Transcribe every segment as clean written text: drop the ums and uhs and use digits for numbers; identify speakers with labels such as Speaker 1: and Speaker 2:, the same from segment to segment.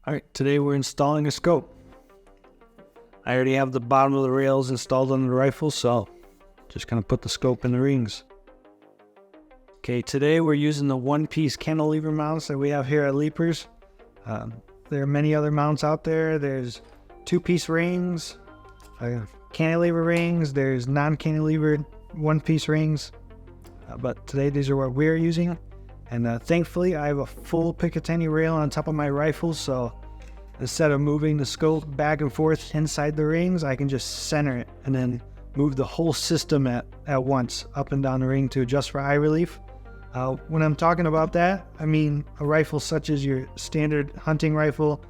Speaker 1: Alright, today we're installing a scope. I already have the bottom of the rails installed on the rifle, so just gonna put the scope in the rings. Okay, today we're using the one-piece cantilever mounts that we have here at Leapers. There are many other mounts out there. There's two-piece rings, cantilever rings, there's non-cantilevered one-piece rings. But today these are what we're using. And thankfully I have a full Picatinny rail on top of my rifle, so instead of moving the scope back and forth inside the rings, I can just center it and then move the whole system at once up and down the ring to adjust for eye relief. When I'm talking about that, I mean a rifle such as your standard hunting rifle.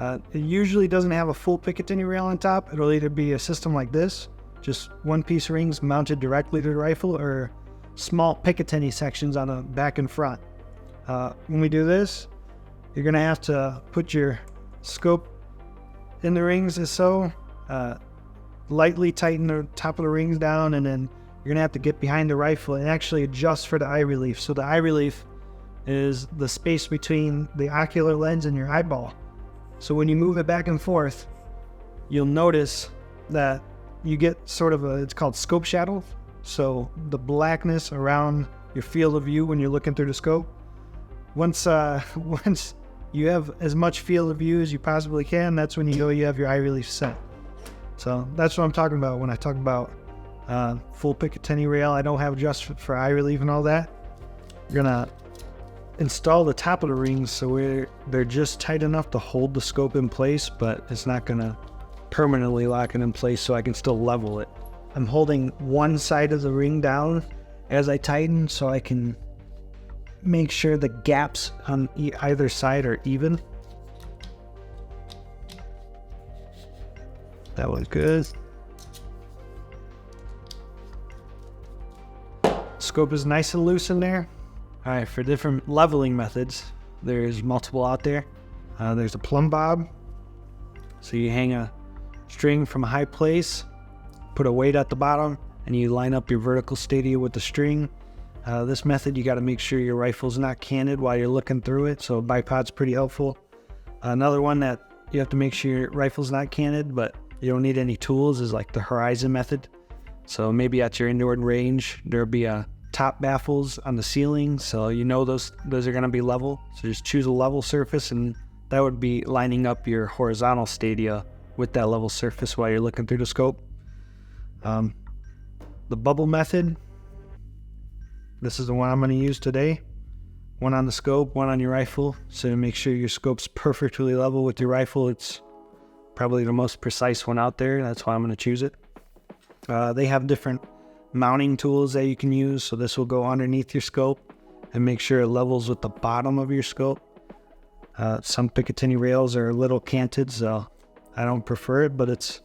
Speaker 1: It usually doesn't have a full Picatinny rail on top. It'll either be a system like this, just one-piece rings mounted directly to the rifle, or small Picatinny sections on the back and front. When we do this, you're going to have to put your scope in the rings as so, lightly tighten the top of the rings down, and then you're going to have to get behind the rifle and actually adjust for the eye relief. So the eye relief is the space between the ocular lens and your eyeball. So when you move it back and forth, you'll notice that you get sort of it's called scope shadow. So the blackness around your field of view when you're looking through the scope. Once you have as much field of view as you possibly can, that's when you have your eye relief set. So that's what I'm talking about when I talk about full Picatinny rail. I don't have just for eye relief and all that. We're gonna install the top of the rings so they're just tight enough to hold the scope in place, but it's not gonna permanently lock it in place, so I can still level it. I'm holding one side of the ring down as I tighten so I can make sure the gaps on either side are even. That was good. Scope is nice and loose in there. All right, for different leveling methods, there's multiple out there. There's a plumb bob. So you hang a string from a high place, put a weight at the bottom, and you line up your vertical stadia with the string. This method, you got to make sure your rifle's not canted while you're looking through it, so a bipod's pretty helpful. Another one that you have to make sure your rifle's not canted, but you don't need any tools, is like the horizon method. So maybe at your indoor range, there'll be top baffles on the ceiling, so you know those are going to be level. So just choose a level surface, and that would be lining up your horizontal stadia with that level surface while you're looking through the scope. The bubble method, this is the one I'm going to use today. One on the scope, one on your rifle. So to make sure your scope's perfectly level with your rifle, it's probably the most precise one out there. That's why I'm going to choose it. They have different mounting tools that you can use. So this will go underneath your scope and make sure it levels with the bottom of your scope. Some Picatinny rails are a little canted, so I don't prefer it, but it's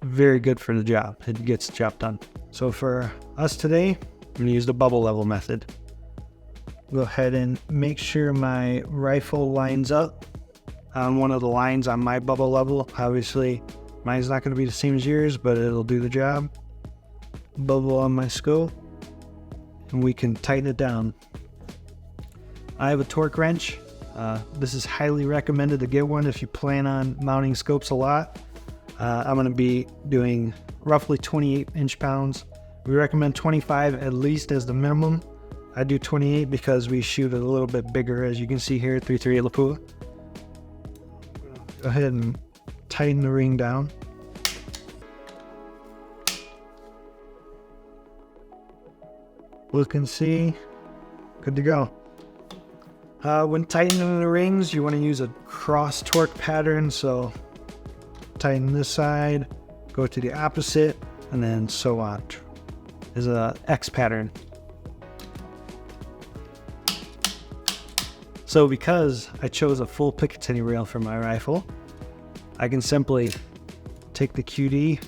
Speaker 1: very good for the job. It gets the job done. So for us today, I'm going to use the bubble level method. Go ahead and make sure my rifle lines up on one of the lines on my bubble level. Obviously, mine's not going to be the same as yours, but it'll do the job. Bubble on my scope, and we can tighten it down. I have a torque wrench. This is highly recommended to get one if you plan on mounting scopes a lot. I'm going to be doing roughly 28 inch-pounds. We recommend 25 at least as the minimum. I do 28 because we shoot a little bit bigger, as you can see here, 338 Lapua. Go ahead and tighten the ring down. Look and see. Good to go. When tightening the rings, you want to use a cross torque pattern, so tighten this side, go to the opposite, and then so on. There's a X pattern. So because I chose a full Picatinny rail for my rifle, I can simply take the QD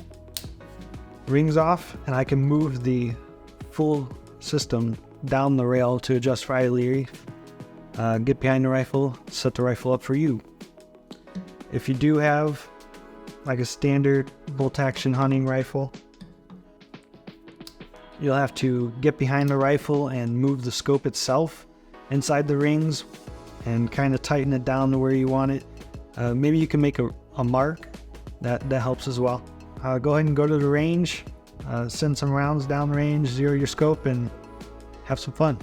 Speaker 1: rings off, and I can move the full system down the rail to adjust for eye relief. Get behind the rifle, set the rifle up for you. If you do have like a standard bolt action hunting rifle, you'll have to get behind the rifle and move the scope itself inside the rings and kind of tighten it down to where you want it. Maybe you can make a mark. That helps as well. Go ahead and go to the range, send some rounds down range, zero your scope, and have some fun.